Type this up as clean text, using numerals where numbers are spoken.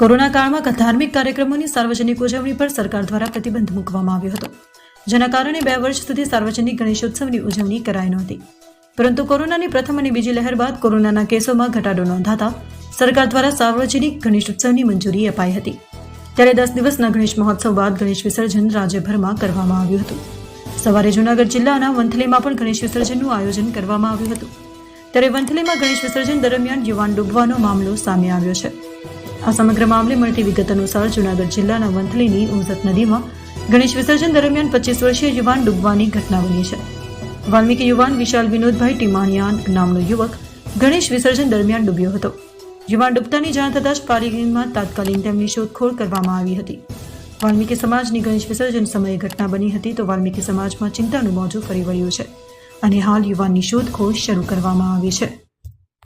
Corona કાળમાં ધાર્મિક કાર્યક્રમોની સાર્વજનિક ઉજવણી પર સરકાર દ્વારા પ્રતિબંધ મૂકવામાં આવ્યો હતો, જેના કારણે 2 વર્ષ સુધી સાર્વજનિક ગણેશોત્સવની ઉજવણી કરાઈ નહોતી. પરંતુ કોરોનાની પ્રથમ અને બીજી લહેર બાદ કોરોનાના કેસોમાં ઘટાડો નોંધાતા સરકાર દ્વારા સાર્વજનિક ગણેશોત્સવની મંજૂરી અપાઈ હતી. ત્યારે 10 દિવસના ગણેશ મહોત્સવ બાદ ગણેશ વિસર્જન રાજ્યભરમાં કરવામાં આવ્યું હતું. સવારે જૂનાગઢ જિલ્લાના વંથલીમાં પણ ગણેશ વિસર્જનનું આયોજન કરવામાં આવ્યું હતું. ત્યારે વંથલીમાં ગણેશ વિસર્જન દરમિયાન યુવાન ડૂબવાનો મામલો સામે આવ્યો છે. આ સમગ્ર મામલે મળતી વિગત અનુસાર જૂનાગઢ જિલ્લાના વંથલીની ઉમઝત નદીમાં ગણેશ વિસર્જન દરમિયાન 25 વર્ષીય યુવાન ડૂબવાની ઘટના બની છે. વાલ્મીકી યુવાન વિશાલ વિનોદભાઈ ટીમાણિયા નામનો યુવક ગણેશ વિસર્જન દરમિયાન ડૂબ્યો હતો. યુવાન ડૂબતાની જાણ થતાં જ પાલિકામાં તાત્કાલિક તેમની શોધખોળ કરવામાં આવી હતી. વાલ્મીકી સમાજની ગણેશ વિસર્જન સમયે ઘટના બની હતી તો વાલ્મીકી સમાજમાં ચિંતાનું મોજું ફરી વળ્યું છે અને હાલ યુવાનની શોધખોળ શરૂ કરવામાં આવી છે.